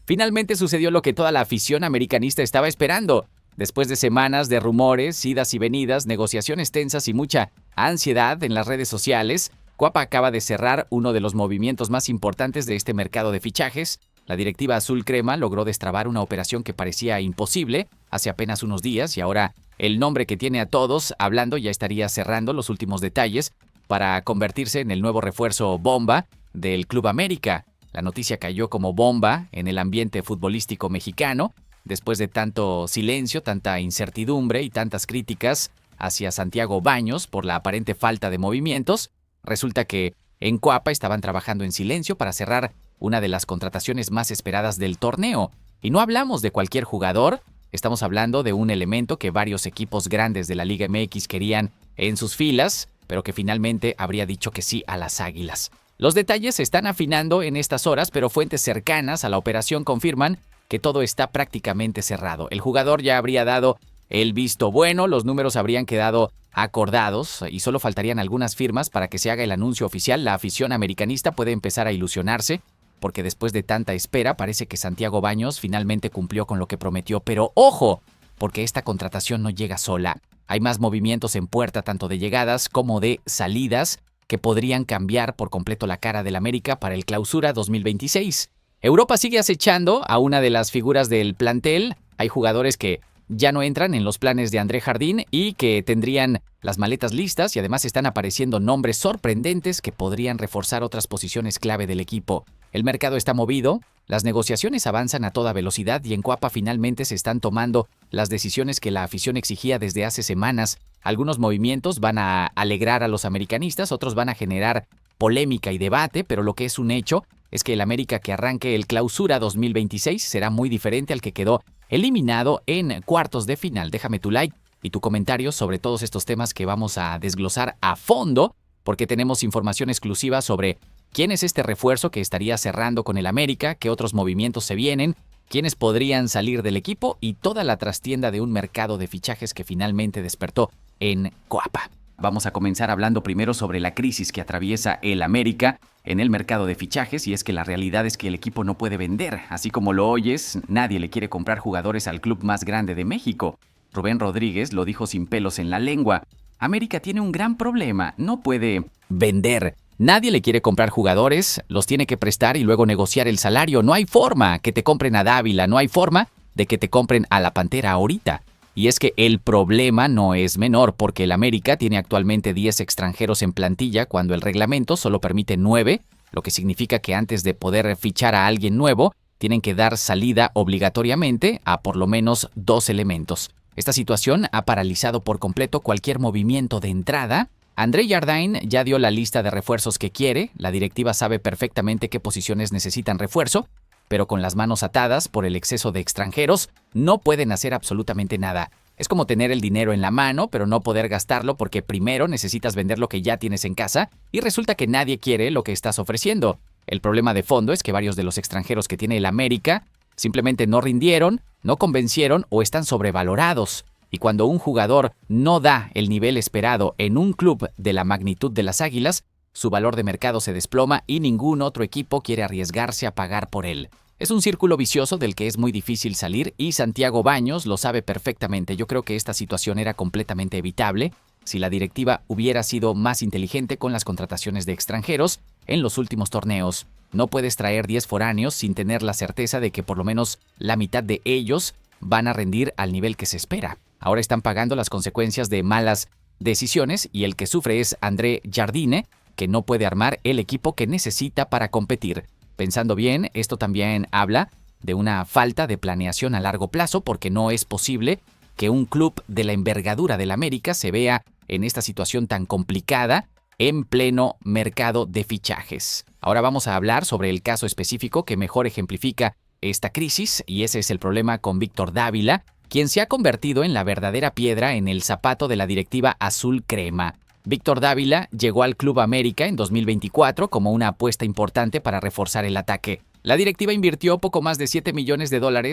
Finalmente sucedió lo que toda la afición americanista estaba esperando. Después de semanas de rumores, idas y venidas, negociaciones tensas y mucha ansiedad en las redes sociales, Cuapa acaba de cerrar uno de los movimientos más importantes de este mercado de fichajes. La directiva azul crema logró destrabar una operación que parecía imposible hace apenas unos días y ahora el nombre que tiene a todos hablando ya estaría cerrando los últimos detalles para convertirse en el nuevo refuerzo bomba del Club América. La noticia cayó como bomba en el ambiente futbolístico mexicano después de tanto silencio, tanta incertidumbre y tantas críticas hacia Santiago Baños por la aparente falta de movimientos. Resulta que en Cuapa estaban trabajando en silencio para cerrar una de las contrataciones más esperadas del torneo. Y no hablamos de cualquier jugador, estamos hablando de un elemento que varios equipos grandes de la Liga MX querían en sus filas, pero que finalmente habría dicho que sí a las Águilas. Los detalles se están afinando en estas horas, pero fuentes cercanas a la operación confirman que todo está prácticamente cerrado. El jugador ya habría dado el visto bueno, los números habrían quedado acordados y solo faltarían algunas firmas para que se haga el anuncio oficial. La afición americanista puede empezar a ilusionarse porque después de tanta espera parece que Santiago Baños finalmente cumplió con lo que prometió. Pero ¡ojo! Porque esta contratación no llega sola. Hay más movimientos en puerta tanto de llegadas como de salidas que podrían cambiar por completo la cara del América para el Clausura 2026. Europa sigue acechando a una de las figuras del plantel. Hay jugadores que ya no entran en los planes de André Jardín y que tendrían las maletas listas y además están apareciendo nombres sorprendentes que podrían reforzar otras posiciones clave del equipo. El mercado está movido, las negociaciones avanzan a toda velocidad y en Cuapa finalmente se están tomando las decisiones que la afición exigía desde hace semanas. Algunos movimientos van a alegrar a los americanistas, otros van a generar polémica y debate, pero lo que es un hecho es que el América que arranque el Clausura 2026 será muy diferente al que quedó eliminado en cuartos de final. Déjame tu like y tu comentario sobre todos estos temas que vamos a desglosar a fondo, porque tenemos información exclusiva sobre quién es este refuerzo que estaría cerrando con el América, qué otros movimientos se vienen, quiénes podrían salir del equipo y toda la trastienda de un mercado de fichajes que finalmente despertó en Coapa. Vamos a comenzar hablando primero sobre la crisis que atraviesa el América en el mercado de fichajes, y es que la realidad es que el equipo no puede vender. Así como lo oyes, nadie le quiere comprar jugadores al club más grande de México. Rubén Rodríguez lo dijo sin pelos en la lengua. América tiene un gran problema, no puede vender. Nadie le quiere comprar jugadores, los tiene que prestar y luego negociar el salario. No hay forma que te compren a Dávila, no hay forma de que te compren a la Pantera ahorita. Y es que el problema no es menor, porque el América tiene actualmente 10 extranjeros en plantilla cuando el reglamento solo permite 9, lo que significa que antes de poder fichar a alguien nuevo, tienen que dar salida obligatoriamente a por lo menos 2 elementos. Esta situación ha paralizado por completo cualquier movimiento de entrada. André Jardín ya dio la lista de refuerzos que quiere, la directiva sabe perfectamente qué posiciones necesitan refuerzo, pero con las manos atadas por el exceso de extranjeros, no pueden hacer absolutamente nada. Es como tener el dinero en la mano, pero no poder gastarlo porque primero necesitas vender lo que ya tienes en casa y resulta que nadie quiere lo que estás ofreciendo. El problema de fondo es que varios de los extranjeros que tiene el América simplemente no rindieron, no convencieron o están sobrevalorados. Y cuando un jugador no da el nivel esperado en un club de la magnitud de las Águilas, su valor de mercado se desploma y ningún otro equipo quiere arriesgarse a pagar por él. Es un círculo vicioso del que es muy difícil salir y Santiago Baños lo sabe perfectamente. Yo creo que esta situación era completamente evitable si la directiva hubiera sido más inteligente con las contrataciones de extranjeros en los últimos torneos. No puedes traer 10 foráneos sin tener la certeza de que por lo menos la mitad de ellos van a rendir al nivel que se espera. Ahora están pagando las consecuencias de malas decisiones y el que sufre es André Jardine, que no puede armar el equipo que necesita para competir. Pensando bien, esto también habla de una falta de planeación a largo plazo, porque no es posible que un club de la envergadura del América se vea en esta situación tan complicada en pleno mercado de fichajes. Ahora vamos a hablar sobre el caso específico que mejor ejemplifica esta crisis, y ese es el problema con Víctor Dávila, quien se ha convertido en la verdadera piedra en el zapato de la directiva azul crema. Víctor Dávila llegó al Club América en 2024 como una apuesta importante para reforzar el ataque. La directiva invirtió poco más de $7 millones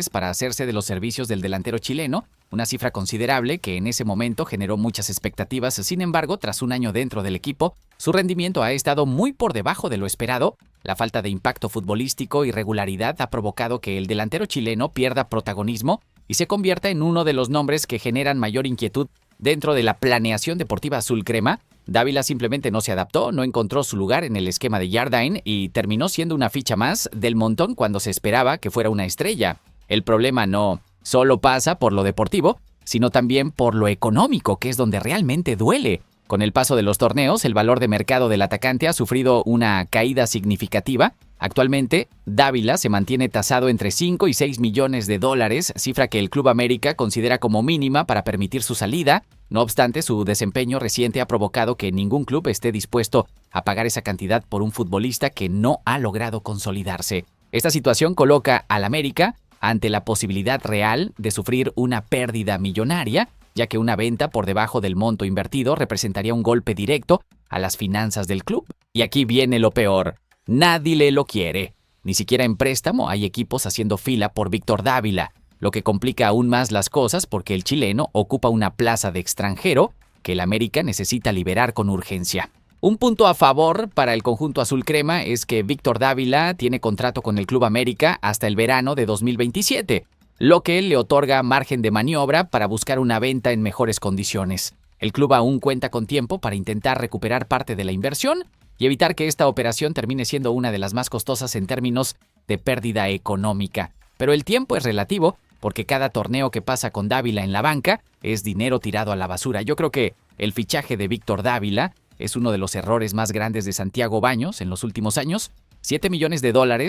para hacerse de los servicios del delantero chileno, una cifra considerable que en ese momento generó muchas expectativas. Sin embargo, tras un año dentro del equipo, su rendimiento ha estado muy por debajo de lo esperado. La falta de impacto futbolístico y regularidad ha provocado que el delantero chileno pierda protagonismo y se convierta en uno de los nombres que generan mayor inquietud dentro de la planeación deportiva azul crema. Dávila simplemente no se adaptó, no encontró su lugar en el esquema de Jardine y terminó siendo una ficha más del montón cuando se esperaba que fuera una estrella. El problema no solo pasa por lo deportivo, sino también por lo económico, que es donde realmente duele. Con el paso de los torneos, el valor de mercado del atacante ha sufrido una caída significativa. Actualmente, Dávila se mantiene tasado entre 5 y 6 millones de dólares, cifra que el Club América considera como mínima para permitir su salida. No obstante, su desempeño reciente ha provocado que ningún club esté dispuesto a pagar esa cantidad por un futbolista que no ha logrado consolidarse. Esta situación coloca al América ante la posibilidad real de sufrir una pérdida millonaria, ya que una venta por debajo del monto invertido representaría un golpe directo a las finanzas del club. Y aquí viene lo peor. Nadie lo quiere. Ni siquiera en préstamo hay equipos haciendo fila por Víctor Dávila, lo que complica aún más las cosas porque el chileno ocupa una plaza de extranjero que el América necesita liberar con urgencia. Un punto a favor para el conjunto azul crema es que Víctor Dávila tiene contrato con el Club América hasta el verano de 2027, lo que le otorga margen de maniobra para buscar una venta en mejores condiciones. El club aún cuenta con tiempo para intentar recuperar parte de la inversión y evitar que esta operación termine siendo una de las más costosas en términos de pérdida económica. Pero el tiempo es relativo, porque cada torneo que pasa con Dávila en la banca es dinero tirado a la basura. Yo creo que el fichaje de Víctor Dávila es uno de los errores más grandes de Santiago Baños en los últimos años. $7 millones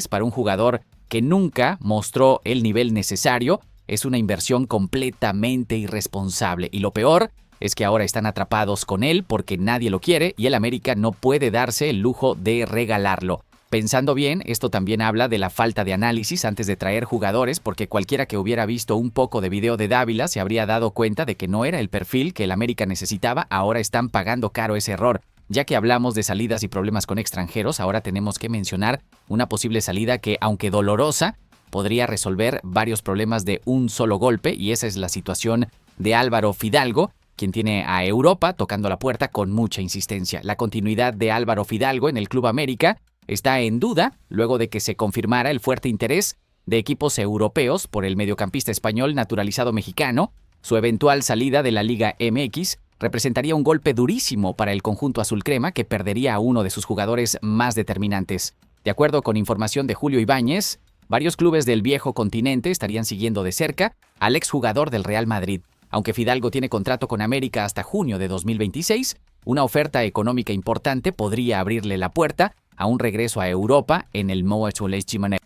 para un jugador que nunca mostró el nivel necesario es una inversión completamente irresponsable. Y lo peor es que ahora están atrapados con él porque nadie lo quiere y el América no puede darse el lujo de regalarlo. Pensando bien, esto también habla de la falta de análisis antes de traer jugadores, porque cualquiera que hubiera visto un poco de video de Dávila se habría dado cuenta de que no era el perfil que el América necesitaba. Ahora están pagando caro ese error. Ya que hablamos de salidas y problemas con extranjeros, ahora tenemos que mencionar una posible salida que, aunque dolorosa, podría resolver varios problemas de un solo golpe, y esa es la situación de Álvaro Fidalgo, quien tiene a Europa tocando la puerta con mucha insistencia. La continuidad de Álvaro Fidalgo en el Club América está en duda luego de que se confirmara el fuerte interés de equipos europeos por el mediocampista español naturalizado mexicano. Su eventual salida de la Liga MX representaría un golpe durísimo para el conjunto azul crema, que perdería a uno de sus jugadores más determinantes. De acuerdo con información de Julio Ibáñez, varios clubes del viejo continente estarían siguiendo de cerca al exjugador del Real Madrid. Aunque Fidalgo tiene contrato con América hasta junio de 2026, una oferta económica importante podría abrirle la puerta a un regreso a Europa en el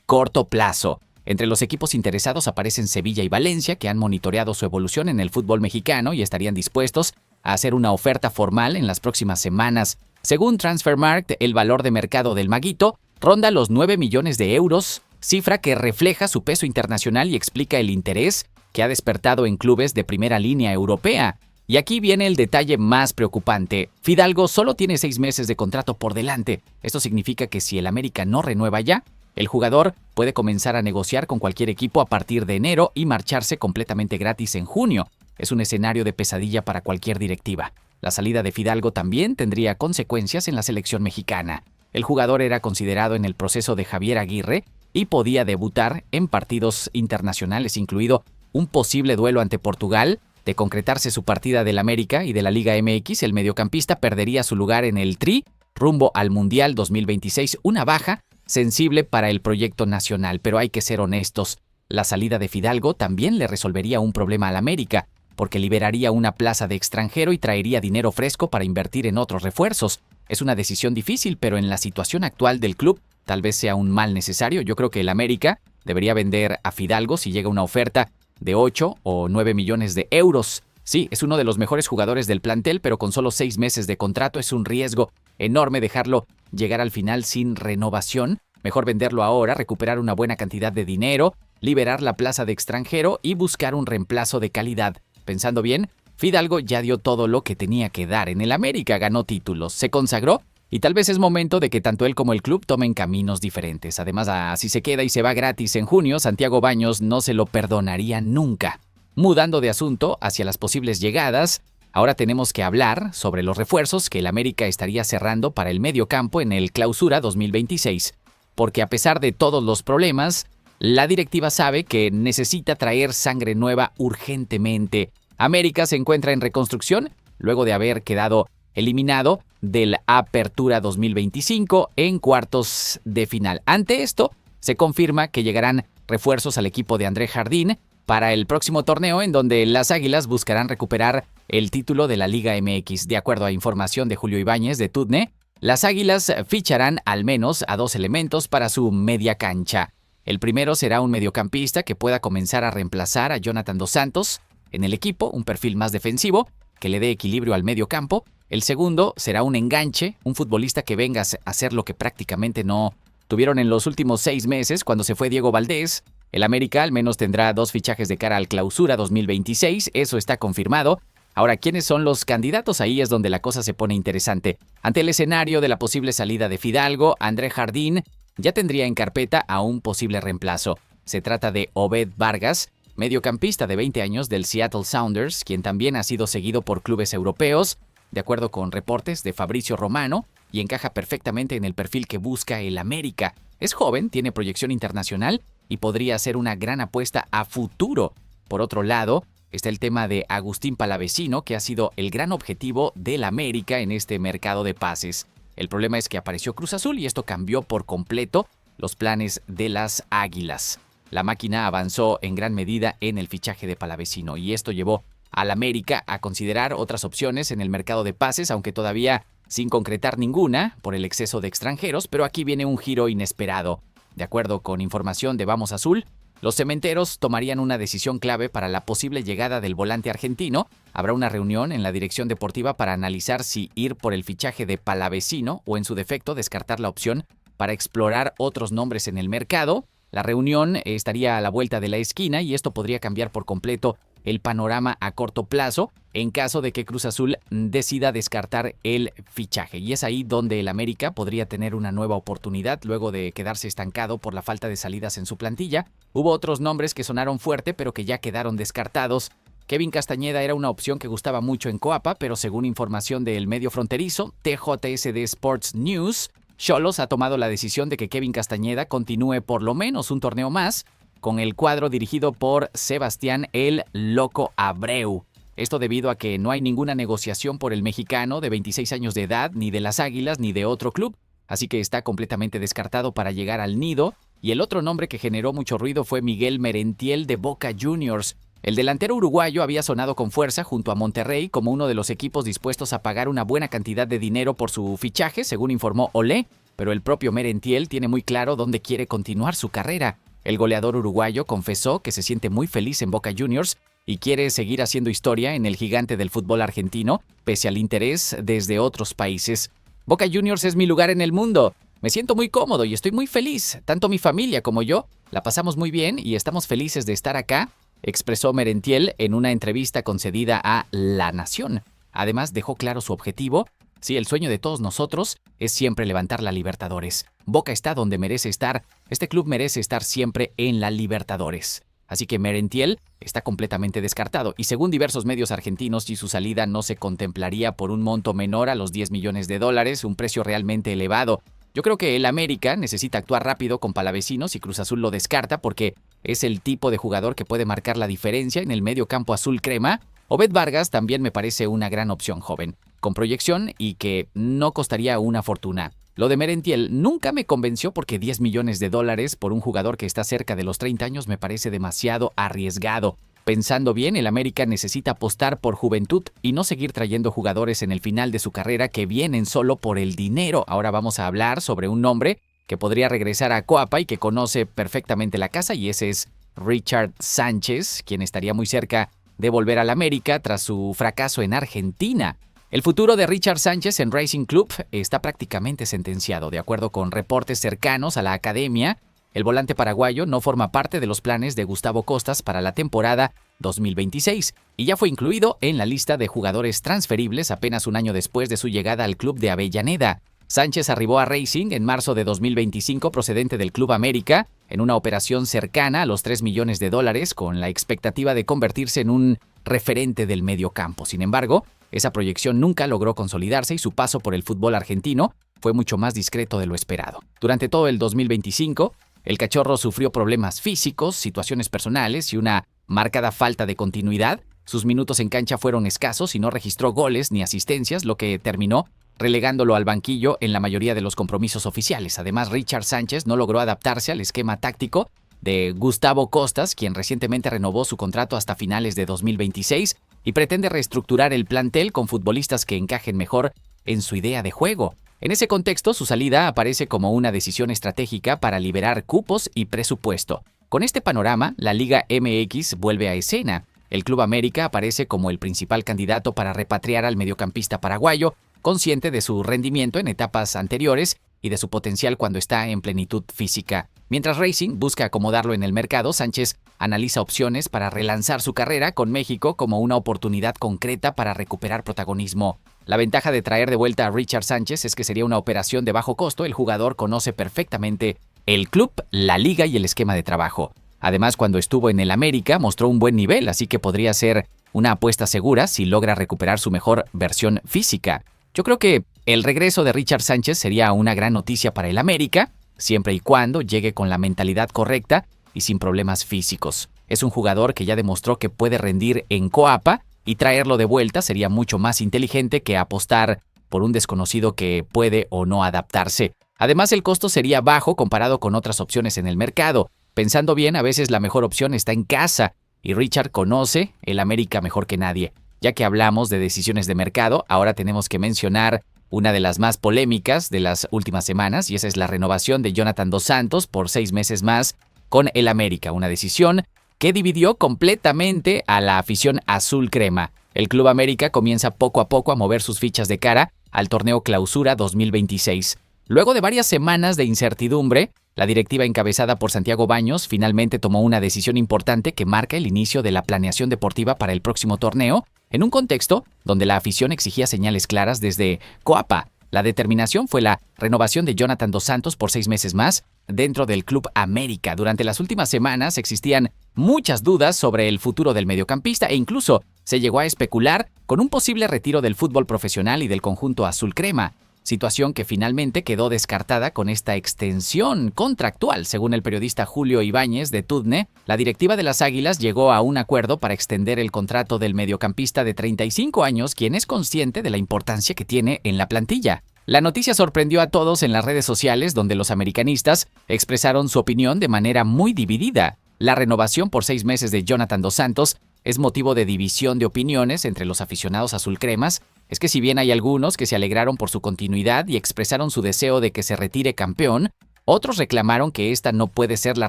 corto plazo. Entre los equipos interesados aparecen Sevilla y Valencia, que han monitoreado su evolución en el fútbol mexicano y estarían dispuestos a hacer una oferta formal en las próximas semanas. Según Transfermarkt, el valor de mercado del maguito ronda los 9 millones de euros, cifra que refleja su peso internacional y explica el interés que ha despertado en clubes de primera línea europea. Y aquí viene el detalle más preocupante. Fidalgo solo tiene 6 meses de contrato por delante. Esto significa que si el América no renueva ya, el jugador puede comenzar a negociar con cualquier equipo a partir de enero y marcharse completamente gratis en junio. Es un escenario de pesadilla para cualquier directiva. La salida de Fidalgo también tendría consecuencias en la selección mexicana. El jugador era considerado en el proceso de Javier Aguirre y podía debutar en partidos internacionales, incluido un posible duelo ante Portugal. De concretarse su partida del América y de la Liga MX, el mediocampista perdería su lugar en el Tri rumbo al Mundial 2026, una baja sensible para el proyecto nacional. Pero hay que ser honestos, la salida de Fidalgo también le resolvería un problema al América, porque liberaría una plaza de extranjero y traería dinero fresco para invertir en otros refuerzos. Es una decisión difícil, pero en la situación actual del club tal vez sea un mal necesario. Yo creo que el América debería vender a Fidalgo si llega una oferta de 8 o 9 millones de euros. Sí, es uno de los mejores jugadores del plantel, pero con solo 6 meses de contrato es un riesgo enorme dejarlo llegar al final sin renovación. Mejor venderlo ahora, recuperar una buena cantidad de dinero, liberar la plaza de extranjero y buscar un reemplazo de calidad. Pensando bien, Fidalgo ya dio todo lo que tenía que dar en el América, ganó títulos, se consagró y tal vez es momento de que tanto él como el club tomen caminos diferentes. Además, si se queda y se va gratis en junio, Santiago Baños no se lo perdonaría nunca. Mudando de asunto hacia las posibles llegadas, ahora tenemos que hablar sobre los refuerzos que el América estaría cerrando para el mediocampo en el Clausura 2026, porque a pesar de todos los problemas, la directiva sabe que necesita traer sangre nueva urgentemente. América se encuentra en reconstrucción luego de haber quedado eliminado del Apertura 2025 en cuartos de final. Ante esto, se confirma que llegarán refuerzos al equipo de André Jardín para el próximo torneo, en donde las Águilas buscarán recuperar el título de la Liga MX. De acuerdo a información de Julio Ibáñez de TUDN, las Águilas ficharán al menos a 2 elementos para su media cancha. El primero será un mediocampista que pueda comenzar a reemplazar a Jonathan Dos Santos en el equipo, un perfil más defensivo que le dé equilibrio al mediocampo. El segundo será un enganche, un futbolista que venga a hacer lo que prácticamente no tuvieron en los últimos 6 meses cuando se fue Diego Valdés. El América al menos tendrá 2 fichajes de cara al Clausura 2026, eso está confirmado. Ahora, ¿quiénes son los candidatos? Ahí es donde la cosa se pone interesante. Ante el escenario de la posible salida de Fidalgo, André Jardín ya tendría en carpeta a un posible reemplazo. Se trata de Obed Vargas, mediocampista de 20 años del Seattle Sounders, quien también ha sido seguido por clubes europeos, de acuerdo con reportes de Fabricio Romano, y encaja perfectamente en el perfil que busca el América. Es joven, tiene proyección internacional y podría ser una gran apuesta a futuro. Por otro lado, está el tema de Agustín Palavecino, que ha sido el gran objetivo del América en este mercado de pases. El problema es que apareció Cruz Azul y esto cambió por completo los planes de las Águilas. La máquina avanzó en gran medida en el fichaje de Palavecino y esto llevó al América a considerar otras opciones en el mercado de pases, aunque todavía sin concretar ninguna por el exceso de extranjeros, pero aquí viene un giro inesperado. De acuerdo con información de Vamos Azul, los cementeros tomarían una decisión clave para la posible llegada del volante argentino. Habrá una reunión en la dirección deportiva para analizar si ir por el fichaje de Palavecino o en su defecto descartar la opción para explorar otros nombres en el mercado. La reunión estaría a la vuelta de la esquina y esto podría cambiar por completo el panorama a corto plazo en caso de que Cruz Azul decida descartar el fichaje. Y es ahí donde el América podría tener una nueva oportunidad luego de quedarse estancado por la falta de salidas en su plantilla. Hubo otros nombres que sonaron fuerte pero que ya quedaron descartados. Kevin Castañeda era una opción que gustaba mucho en Coapa, pero según información del medio fronterizo, TJSD Sports News, Xolos ha tomado la decisión de que Kevin Castañeda continúe por lo menos un torneo más con el cuadro dirigido por Sebastián el Loco Abreu. Esto debido a que no hay ninguna negociación por el mexicano de 26 años de edad, ni de las Águilas, ni de otro club, así que está completamente descartado para llegar al nido. Y el otro nombre que generó mucho ruido fue Miguel Merentiel de Boca Juniors. El delantero uruguayo había sonado con fuerza junto a Monterrey como uno de los equipos dispuestos a pagar una buena cantidad de dinero por su fichaje, según informó Olé, pero el propio Merentiel tiene muy claro dónde quiere continuar su carrera. El goleador uruguayo confesó que se siente muy feliz en Boca Juniors y quiere seguir haciendo historia en el gigante del fútbol argentino, pese al interés desde otros países. Boca Juniors es mi lugar en el mundo. Me siento muy cómodo y estoy muy feliz. Tanto mi familia como yo la pasamos muy bien y estamos felices de estar acá, expresó Merentiel en una entrevista concedida a La Nación. Además, dejó claro su objetivo. Sí, el sueño de todos nosotros es siempre levantar la Libertadores. Boca está donde merece estar. Este club merece estar siempre en la Libertadores. Así que Merentiel está completamente descartado y según diversos medios argentinos, si su salida no se contemplaría por un monto menor a los $10 millones, un precio realmente elevado. Yo creo que el América necesita actuar rápido con Palavecino si Cruz Azul lo descarta porque es el tipo de jugador que puede marcar la diferencia en el medio campo azul crema. Obed Vargas también me parece una gran opción joven, con proyección y que no costaría una fortuna. Lo de Merentiel nunca me convenció porque $10 millones por un jugador que está cerca de los 30 años me parece demasiado arriesgado. Pensando bien, el América necesita apostar por juventud y no seguir trayendo jugadores en el final de su carrera que vienen solo por el dinero. Ahora vamos a hablar sobre un nombre que podría regresar a Coapa y que conoce perfectamente la casa y ese es Richard Sánchez, quien estaría muy cerca de volver al América tras su fracaso en Argentina. El futuro de Richard Sánchez en Racing Club está prácticamente sentenciado. De acuerdo con reportes cercanos a la academia, el volante paraguayo no forma parte de los planes de Gustavo Costas para la temporada 2026 y ya fue incluido en la lista de jugadores transferibles apenas un año después de su llegada al club de Avellaneda. Sánchez arribó a Racing en marzo de 2025 procedente del Club América en una operación cercana a los $3 millones con la expectativa de convertirse en un referente del mediocampo. Sin embargo, esa proyección nunca logró consolidarse y su paso por el fútbol argentino fue mucho más discreto de lo esperado. Durante todo el 2025, el cachorro sufrió problemas físicos, situaciones personales y una marcada falta de continuidad. Sus minutos en cancha fueron escasos y no registró goles ni asistencias, lo que terminó relegándolo al banquillo en la mayoría de los compromisos oficiales. Además, Richard Sánchez no logró adaptarse al esquema táctico de Gustavo Costas, quien recientemente renovó su contrato hasta finales de 2026 y pretende reestructurar el plantel con futbolistas que encajen mejor en su idea de juego. En ese contexto, su salida aparece como una decisión estratégica para liberar cupos y presupuesto. Con este panorama, la Liga MX vuelve a escena. El Club América aparece como el principal candidato para repatriar al mediocampista paraguayo, consciente de su rendimiento en etapas anteriores y de su potencial cuando está en plenitud física. Mientras Racing busca acomodarlo en el mercado, Sánchez analiza opciones para relanzar su carrera con México como una oportunidad concreta para recuperar protagonismo. La ventaja de traer de vuelta a Richard Sánchez es que sería una operación de bajo costo. El jugador conoce perfectamente el club, la liga y el esquema de trabajo. Además, cuando estuvo en el América mostró un buen nivel, así que podría ser una apuesta segura si logra recuperar su mejor versión física. Yo creo que el regreso de Richard Sánchez sería una gran noticia para el América, siempre y cuando llegue con la mentalidad correcta y sin problemas físicos. Es un jugador que ya demostró que puede rendir en Coapa y traerlo de vuelta sería mucho más inteligente que apostar por un desconocido que puede o no adaptarse. Además, el costo sería bajo comparado con otras opciones en el mercado. Pensando bien, a veces la mejor opción está en casa y Richard conoce el América mejor que nadie. Ya que hablamos de decisiones de mercado, ahora tenemos que mencionar una de las más polémicas de las últimas semanas, y esa es la renovación de Jonathan Dos Santos por 6 meses más con el América, una decisión que dividió completamente a la afición azul crema. El Club América comienza poco a poco a mover sus fichas de cara al torneo Clausura 2026. Luego de varias semanas de incertidumbre, la directiva encabezada por Santiago Baños finalmente tomó una decisión importante que marca el inicio de la planeación deportiva para el próximo torneo, en un contexto donde la afición exigía señales claras desde Coapa. La determinación fue la renovación de Jonathan Dos Santos por 6 meses más dentro del Club América. Durante las últimas semanas existían muchas dudas sobre el futuro del mediocampista e incluso se llegó a especular con un posible retiro del fútbol profesional y del conjunto azul crema. Situación que finalmente quedó descartada con esta extensión contractual. Según el periodista Julio Ibáñez de Tudne, la directiva de las Águilas llegó a un acuerdo para extender el contrato del mediocampista de 35 años, quien es consciente de la importancia que tiene en la plantilla. La noticia sorprendió a todos en las redes sociales, donde los americanistas expresaron su opinión de manera muy dividida. La renovación por 6 meses de Jonathan Dos Santos es motivo de división de opiniones entre los aficionados azulcremas. Es que si bien hay algunos que se alegraron por su continuidad y expresaron su deseo de que se retire campeón, otros reclamaron que esta no puede ser la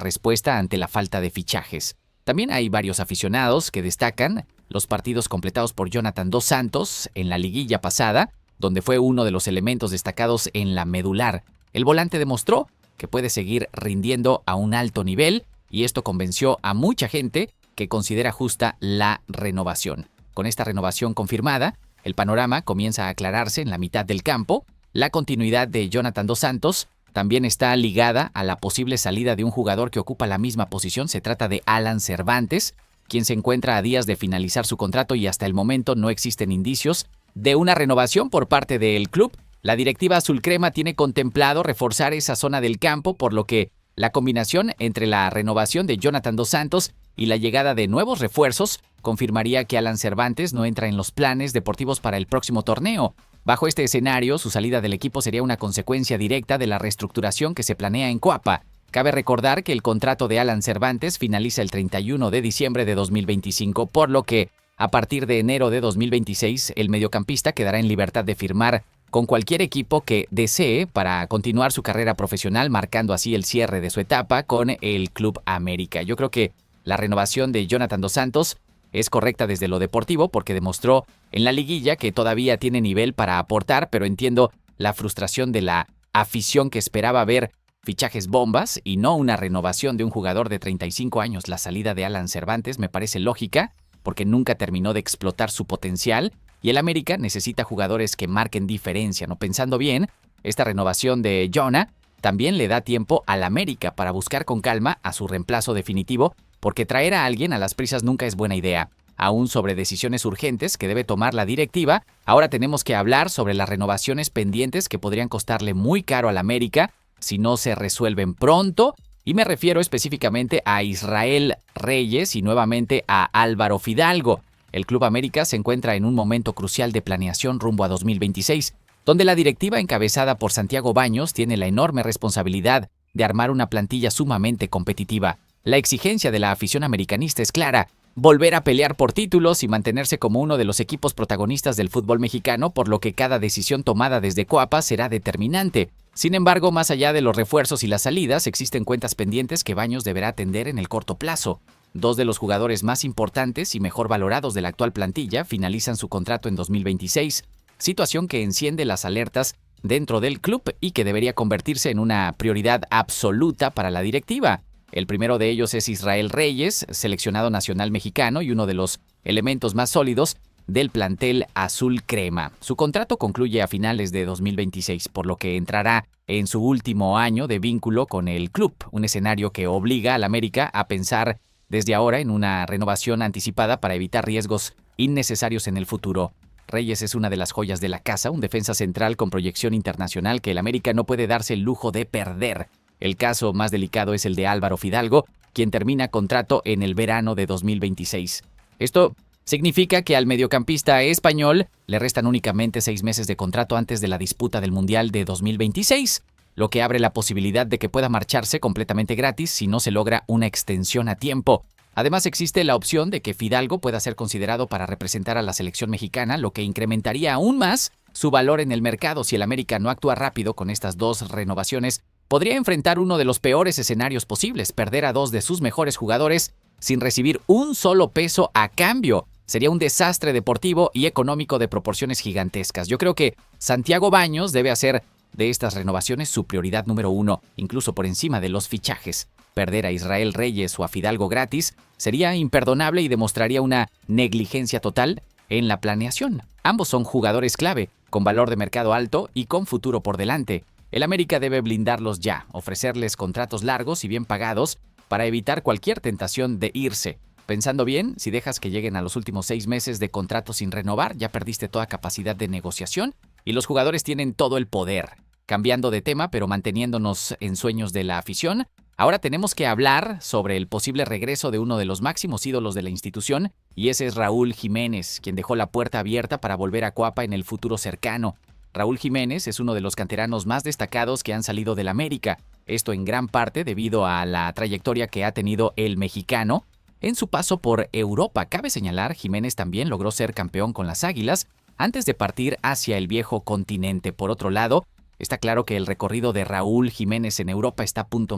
respuesta ante la falta de fichajes. También hay varios aficionados que destacan los partidos completados por Jonathan Dos Santos en la liguilla pasada, donde fue uno de los elementos destacados en la medular. El volante demostró que puede seguir rindiendo a un alto nivel y esto convenció a mucha gente que considera justa la renovación. Con esta renovación confirmada, el panorama comienza a aclararse en la mitad del campo. La continuidad de Jonathan Dos Santos también está ligada a la posible salida de un jugador que ocupa la misma posición. Se trata de Alan Cervantes, quien se encuentra a días de finalizar su contrato y hasta el momento no existen indicios de una renovación por parte del club. La directiva azulcrema tiene contemplado reforzar esa zona del campo, por lo que la combinación entre la renovación de Jonathan Dos Santos y la llegada de nuevos refuerzos confirmaría que Alan Cervantes no entra en los planes deportivos para el próximo torneo. Bajo este escenario, su salida del equipo sería una consecuencia directa de la reestructuración que se planea en Coapa. Cabe recordar que el contrato de Alan Cervantes finaliza el 31 de diciembre de 2025, por lo que a partir de enero de 2026 el mediocampista quedará en libertad de firmar con cualquier equipo que desee para continuar su carrera profesional, marcando así el cierre de su etapa con el Club América. Yo creo que la renovación de Jonathan Dos Santos es correcta desde lo deportivo porque demostró en la liguilla que todavía tiene nivel para aportar, pero entiendo la frustración de la afición que esperaba ver fichajes bombas y no una renovación de un jugador de 35 años. La salida de Alan Cervantes me parece lógica porque nunca terminó de explotar su potencial y el América necesita jugadores que marquen diferencia, ¿no? Pensando bien, Esta renovación de Jonah también le da tiempo al América para buscar con calma a su reemplazo definitivo, porque traer a alguien a las prisas nunca es buena idea. Aún sobre decisiones urgentes que debe tomar la directiva, ahora tenemos que hablar sobre las renovaciones pendientes que podrían costarle muy caro al América si no se resuelven pronto, y me refiero específicamente a Israel Reyes y nuevamente a Álvaro Fidalgo. El Club América se encuentra en un momento crucial de planeación rumbo a 2026, donde la directiva encabezada por Santiago Baños tiene la enorme responsabilidad de armar una plantilla sumamente competitiva. La exigencia de la afición americanista es clara: volver a pelear por títulos y mantenerse como uno de los equipos protagonistas del fútbol mexicano, por lo que cada decisión tomada desde Coapa será determinante. Sin embargo, más allá de los refuerzos y las salidas, existen cuentas pendientes que Baños deberá atender en el corto plazo. Dos de los jugadores más importantes y mejor valorados de la actual plantilla finalizan su contrato en 2026, situación que enciende las alertas dentro del club y que debería convertirse en una prioridad absoluta para la directiva. El primero de ellos es Israel Reyes, seleccionado nacional mexicano y uno de los elementos más sólidos del plantel azul crema. Su contrato concluye a finales de 2026, por lo que entrará en su último año de vínculo con el club, un escenario que obliga al América a pensar desde ahora en una renovación anticipada para evitar riesgos innecesarios en el futuro. Reyes es una de las joyas de la casa, un defensa central con proyección internacional que el América no puede darse el lujo de perder. El caso más delicado es el de Álvaro Fidalgo, quien termina contrato en el verano de 2026. Esto significa que al mediocampista español le restan únicamente 6 meses de contrato antes de la disputa del Mundial de 2026, lo que abre la posibilidad de que pueda marcharse completamente gratis si no se logra una extensión a tiempo. Además, existe la opción de que Fidalgo pueda ser considerado para representar a la selección mexicana, lo que incrementaría aún más su valor en el mercado. Si el América no actúa rápido con estas dos renovaciones, podría enfrentar uno de los peores escenarios posibles: perder a 2 de sus mejores jugadores sin recibir un solo peso a cambio. Sería un desastre deportivo y económico de proporciones gigantescas. Yo creo que Santiago Baños debe hacer de estas renovaciones su prioridad número 1, incluso por encima de los fichajes. Perder a Israel Reyes o a Fidalgo gratis sería imperdonable y demostraría una negligencia total en la planeación. Ambos son jugadores clave, con valor de mercado alto y con futuro por delante. El América debe blindarlos ya, ofrecerles contratos largos y bien pagados para evitar cualquier tentación de irse. Pensando bien, si dejas que lleguen a los últimos 6 meses de contrato sin renovar, ya perdiste toda capacidad de negociación y los jugadores tienen todo el poder. Cambiando de tema, pero manteniéndonos en sueños de la afición, ahora tenemos que hablar sobre el posible regreso de uno de los máximos ídolos de la institución, y ese es Raúl Jiménez, quien dejó la puerta abierta para volver a Coapa en el futuro cercano. Raúl Jiménez es uno de los canteranos más destacados que han salido del América, esto en gran parte debido a la trayectoria que ha tenido el mexicano en su paso por Europa. Cabe señalar, Jiménez también logró ser campeón con las Águilas antes de partir hacia el viejo continente. Por otro lado, está claro que el recorrido de Raúl Jiménez en Europa está a punto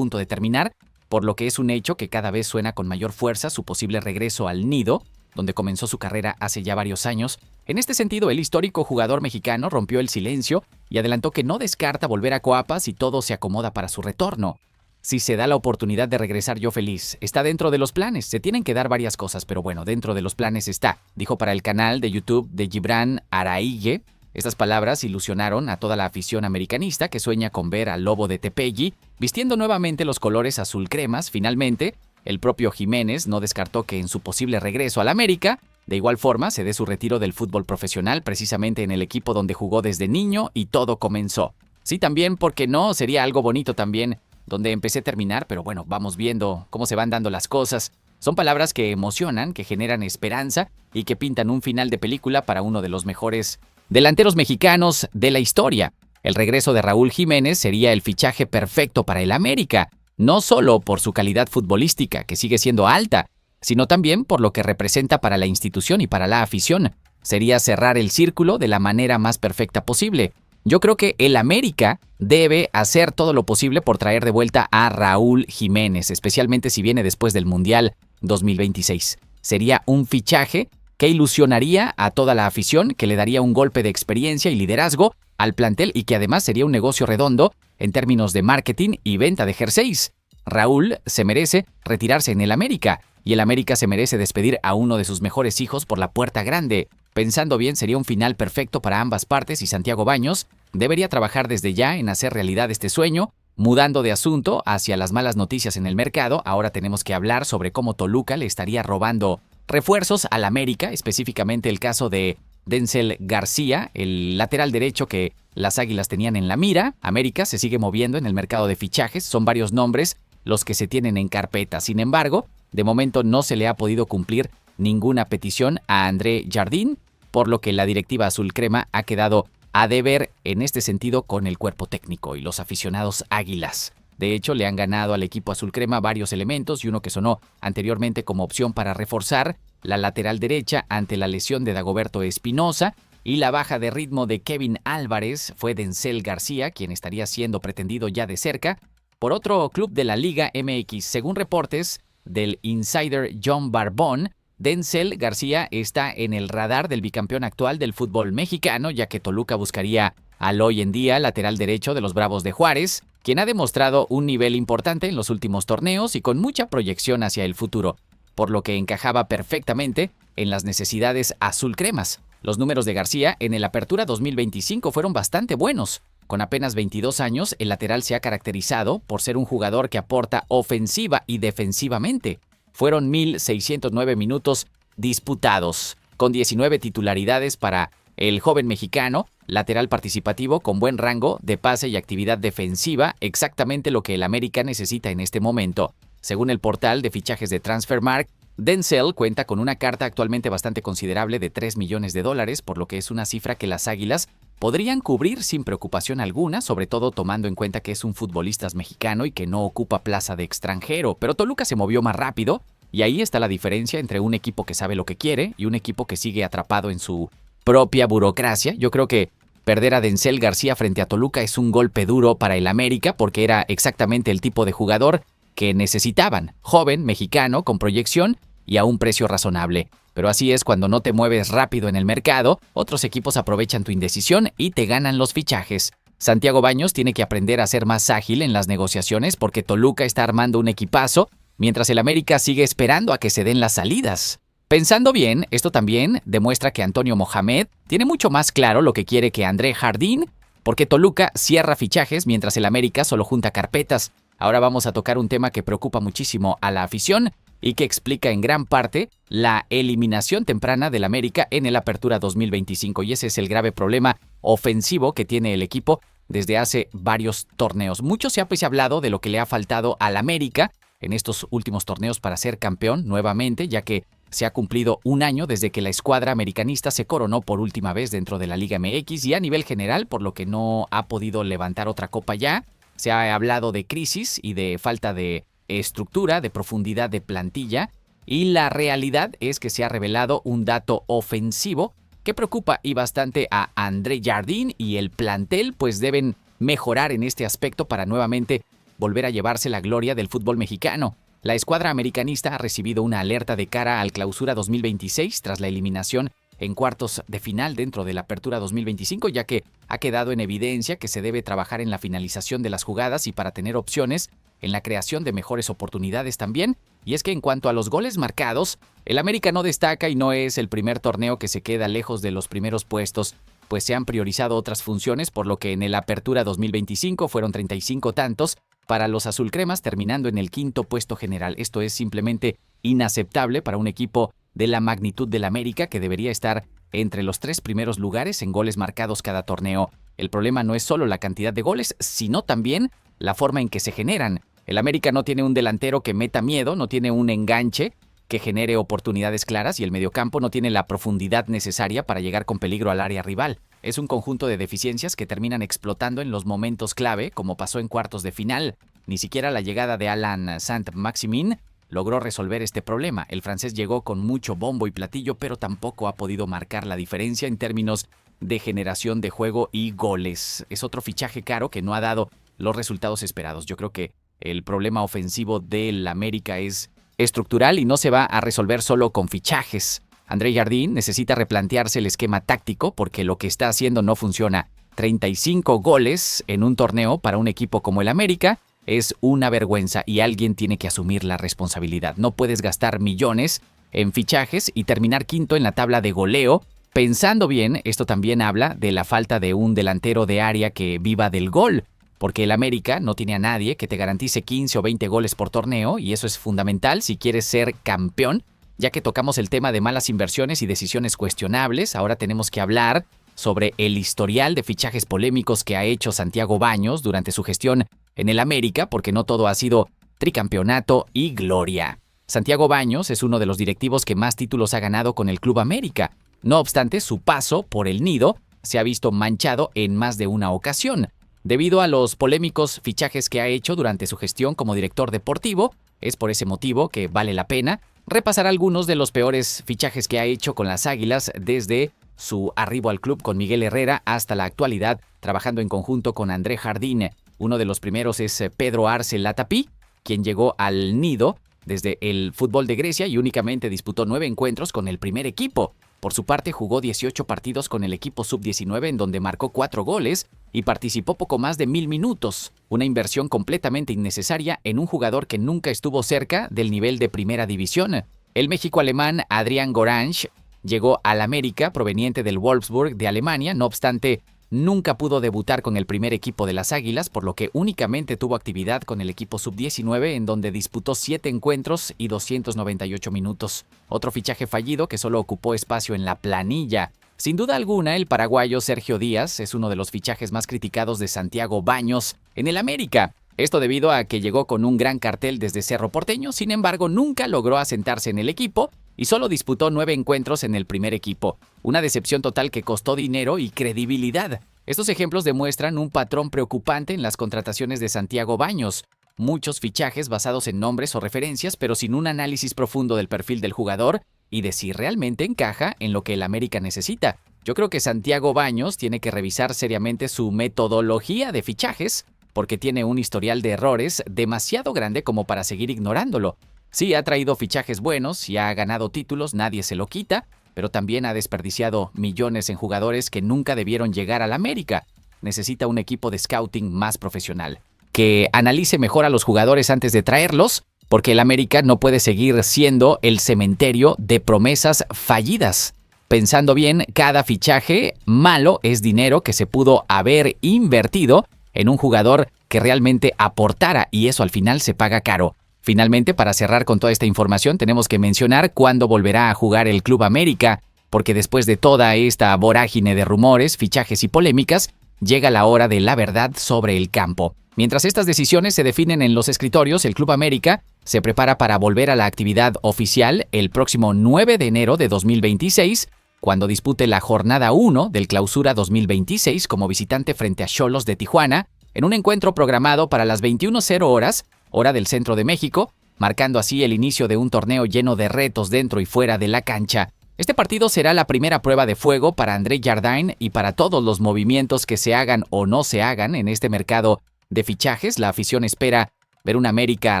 de terminar, por lo que es un hecho que cada vez suena con mayor fuerza su posible regreso al nido, donde comenzó su carrera hace ya varios años. En este sentido, el histórico jugador mexicano rompió el silencio y adelantó que no descarta volver a Coapa si todo se acomoda para su retorno. Si se da la oportunidad de regresar, yo feliz. Está dentro de los planes. Se tienen que dar varias cosas, pero bueno, dentro de los planes está, dijo para el canal de YouTube de Gibran Araige. Estas palabras ilusionaron a toda la afición americanista que sueña con ver al Lobo de Tepegui vistiendo nuevamente los colores azul cremas. Finalmente, el propio Jiménez no descartó que en su posible regreso al América, de igual forma, se dé su retiro del fútbol profesional, precisamente en el equipo donde jugó desde niño y todo comenzó. Sí, también, porque no, sería algo bonito también donde empecé a terminar, pero bueno, vamos viendo cómo se van dando las cosas. Son palabras que emocionan, que generan esperanza y que pintan un final de película para uno de los mejores delanteros mexicanos de la historia. El regreso de Raúl Jiménez sería el fichaje perfecto para el América, no solo por su calidad futbolística, que sigue siendo alta, sino también por lo que representa para la institución y para la afición. Sería cerrar el círculo de la manera más perfecta posible. Yo creo que el América debe hacer todo lo posible por traer de vuelta a Raúl Jiménez, especialmente si viene después del Mundial 2026. Sería un fichaje que ilusionaría a toda la afición, que le daría un golpe de experiencia y liderazgo al plantel y que además sería un negocio redondo en términos de marketing y venta de jerseys. Raúl se merece retirarse en el América y el América se merece despedir a uno de sus mejores hijos por la puerta grande. Pensando bien, sería un final perfecto para ambas partes y Santiago Baños debería trabajar desde ya en hacer realidad este sueño. Mudando de asunto hacia las malas noticias en el mercado, ahora tenemos que hablar sobre cómo Toluca le estaría robando refuerzos al América, específicamente el caso de Denzel García, el lateral derecho que las Águilas tenían en la mira. América se sigue moviendo en el mercado de fichajes, son varios nombres los que se tienen en carpeta. Sin embargo, de momento no se le ha podido cumplir ninguna petición a André Jardín, por lo que la directiva azul crema ha quedado a deber en este sentido con el cuerpo técnico y los aficionados águilas. De hecho, le han ganado al equipo azul crema varios elementos y uno que sonó anteriormente como opción para reforzar la lateral derecha ante la lesión de Dagoberto Espinosa y la baja de ritmo de Kevin Álvarez fue Denzel García, quien estaría siendo pretendido ya de cerca por otro club de la Liga MX. Según reportes del insider John Barbón, Denzel García está en el radar del bicampeón actual del fútbol mexicano, ya que Toluca buscaría al hoy en día lateral derecho de los Bravos de Juárez, quien ha demostrado un nivel importante en los últimos torneos y con mucha proyección hacia el futuro, por lo que encajaba perfectamente en las necesidades azul cremas. Los números de García en el Apertura 2025 fueron bastante buenos. Con apenas 22 años, el lateral se ha caracterizado por ser un jugador que aporta ofensiva y defensivamente. Fueron 1.609 minutos disputados, con 19 titularidades para el joven mexicano, lateral participativo con buen rango de pase y actividad defensiva, exactamente lo que el América necesita en este momento. Según el portal de fichajes de Transfermarkt, Denzel cuenta con una carta actualmente bastante considerable de $3 millones, por lo que es una cifra que las Águilas podrían cubrir sin preocupación alguna, sobre todo tomando en cuenta que es un futbolista mexicano y que no ocupa plaza de extranjero. Pero Toluca se movió más rápido y ahí está la diferencia entre un equipo que sabe lo que quiere y un equipo que sigue atrapado en su propia burocracia. Yo creo que perder a Denzel García frente a Toluca es un golpe duro para el América porque era exactamente el tipo de jugador que necesitaban, joven, mexicano, con proyección y a un precio razonable. Pero así es cuando no te mueves rápido en el mercado, otros equipos aprovechan tu indecisión y te ganan los fichajes. Santiago Baños tiene que aprender a ser más ágil en las negociaciones porque Toluca está armando un equipazo, mientras el América sigue esperando a que se den las salidas. Pensando bien, esto también demuestra que Antonio Mohamed tiene mucho más claro lo que quiere que André Jardín, porque Toluca cierra fichajes mientras el América solo junta carpetas. Ahora vamos a tocar un tema que preocupa muchísimo a la afición y que explica en gran parte la eliminación temprana del América en el Apertura 2025. Y ese es el grave problema ofensivo que tiene el equipo desde hace varios torneos. Mucho se ha hablado de lo que le ha faltado al América en estos últimos torneos para ser campeón nuevamente, ya que se ha cumplido un año desde que la escuadra americanista se coronó por última vez dentro de la Liga MX y a nivel general, por lo que no ha podido levantar otra copa ya. Se ha hablado de crisis y de falta de estructura, de profundidad de plantilla, y la realidad es que se ha revelado un dato ofensivo que preocupa y bastante a André Jardín, y el plantel pues deben mejorar en este aspecto para nuevamente volver a llevarse la gloria del fútbol mexicano. La escuadra americanista ha recibido una alerta de cara al Clausura 2026 tras la eliminación en cuartos de final dentro de la Apertura 2025, ya que ha quedado en evidencia que se debe trabajar en la finalización de las jugadas y para tener opciones en la creación de mejores oportunidades también. Y es que en cuanto a los goles marcados, el América no destaca y no es el primer torneo que se queda lejos de los primeros puestos, pues se han priorizado otras funciones, por lo que en el Apertura 2025 fueron 35 tantos para los azulcremas, terminando en el quinto puesto general. Esto es simplemente inaceptable para un equipo de la magnitud del América, que debería estar entre los 3 primeros lugares en goles marcados cada torneo. El problema no es solo la cantidad de goles, sino también la forma en que se generan. El América no tiene un delantero que meta miedo, no tiene un enganche que genere oportunidades claras y el mediocampo no tiene la profundidad necesaria para llegar con peligro al área rival. Es un conjunto de deficiencias que terminan explotando en los momentos clave, como pasó en cuartos de final. Ni siquiera la llegada de Alan Saint-Maximin logró resolver este problema. El francés llegó con mucho bombo y platillo, pero tampoco ha podido marcar la diferencia en términos de generación de juego y goles. Es otro fichaje caro que no ha dado los resultados esperados. Yo creo que el problema ofensivo del América es estructural y no se va a resolver solo con fichajes. André Jardín necesita replantearse el esquema táctico porque lo que está haciendo no funciona. 35 goles en un torneo para un equipo como el América es una vergüenza y alguien tiene que asumir la responsabilidad. No puedes gastar millones en fichajes y terminar quinto en la tabla de goleo Pensando bien, esto también habla de la falta de un delantero de área que viva del gol, porque el América no tiene a nadie que te garantice 15 o 20 goles por torneo, y eso es fundamental si quieres ser campeón. Ya que tocamos el tema de malas inversiones y decisiones cuestionables, ahora tenemos que hablar sobre el historial de fichajes polémicos que ha hecho Santiago Baños durante su gestión en el América, porque no todo ha sido tricampeonato y gloria. Santiago Baños es uno de los directivos que más títulos ha ganado con el Club América. No obstante, su paso por el nido se ha visto manchado en más de una ocasión. Debido a los polémicos fichajes que ha hecho durante su gestión como director deportivo, es por ese motivo que vale la pena repasar algunos de los peores fichajes que ha hecho con las Águilas desde su arribo al club con Miguel Herrera hasta la actualidad, trabajando en conjunto con André Jardín. Uno de los primeros es Pedro Arce Latapí, quien llegó al nido desde el fútbol de Grecia y únicamente disputó 9 encuentros con el primer equipo. Por su parte, jugó 18 partidos con el equipo sub-19 en donde marcó 4 goles y participó poco más de 1000 minutos. Una inversión completamente innecesaria en un jugador que nunca estuvo cerca del nivel de primera división. El México-alemán Adrián Gorange llegó al América proveniente del Wolfsburg de Alemania, no obstante, nunca pudo debutar con el primer equipo de las Águilas, por lo que únicamente tuvo actividad con el equipo sub-19, en donde disputó 7 encuentros y 298 minutos. Otro fichaje fallido que solo ocupó espacio en la planilla. Sin duda alguna, el paraguayo Sergio Díaz es uno de los fichajes más criticados de Santiago Baños en el América. Esto debido a que llegó con un gran cartel desde Cerro Porteño, sin embargo, nunca logró asentarse en el equipo y solo disputó 9 encuentros en el primer equipo. Una decepción total que costó dinero y credibilidad. Estos ejemplos demuestran un patrón preocupante en las contrataciones de Santiago Baños. Muchos fichajes basados en nombres o referencias, pero sin un análisis profundo del perfil del jugador y de si realmente encaja en lo que el América necesita. Yo creo que Santiago Baños tiene que revisar seriamente su metodología de fichajes, porque tiene un historial de errores demasiado grande como para seguir ignorándolo. Sí, ha traído fichajes buenos y ha ganado títulos, nadie se lo quita, pero también ha desperdiciado millones en jugadores que nunca debieron llegar al América. Necesita un equipo de scouting más profesional, que analice mejor a los jugadores antes de traerlos, porque el América no puede seguir siendo el cementerio de promesas fallidas. Pensando bien, cada fichaje malo es dinero que se pudo haber invertido en un jugador que realmente aportara, y eso al final se paga caro. Finalmente, para cerrar con toda esta información, tenemos que mencionar cuándo volverá a jugar el Club América, porque después de toda esta vorágine de rumores, fichajes y polémicas, llega la hora de la verdad sobre el campo. Mientras estas decisiones se definen en los escritorios, el Club América se prepara para volver a la actividad oficial el próximo 9 de enero de 2026, cuando dispute la jornada 1 del Clausura 2026 como visitante frente a Xolos de Tijuana, en un encuentro programado para las 21:00 horas, hora del centro de México, marcando así el inicio de un torneo lleno de retos dentro y fuera de la cancha. Este partido será la primera prueba de fuego para André Jardín y para todos los movimientos que se hagan o no se hagan en este mercado de fichajes. La afición espera ver un América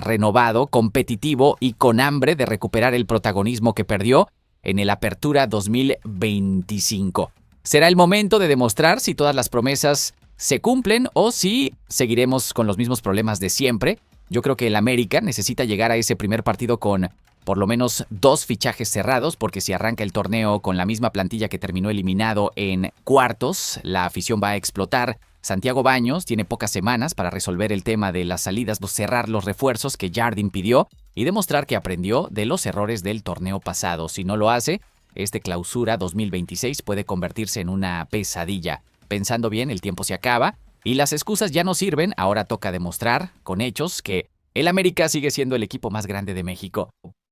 renovado, competitivo y con hambre de recuperar el protagonismo que perdió en el Apertura 2025. Será el momento de demostrar si todas las promesas se cumplen o si seguiremos con los mismos problemas de siempre. Yo creo que el América necesita llegar a ese primer partido con por lo menos 2 fichajes cerrados, porque si arranca el torneo con la misma plantilla que terminó eliminado en cuartos, la afición va a explotar. Santiago Baños tiene pocas semanas para resolver el tema de las salidas, cerrar los refuerzos que Jardín pidió y demostrar que aprendió de los errores del torneo pasado. Si no lo hace, este Clausura 2026 puede convertirse en una pesadilla. Pensando bien, el tiempo se acaba y las excusas ya no sirven. Ahora toca demostrar con hechos que el América sigue siendo el equipo más grande de México.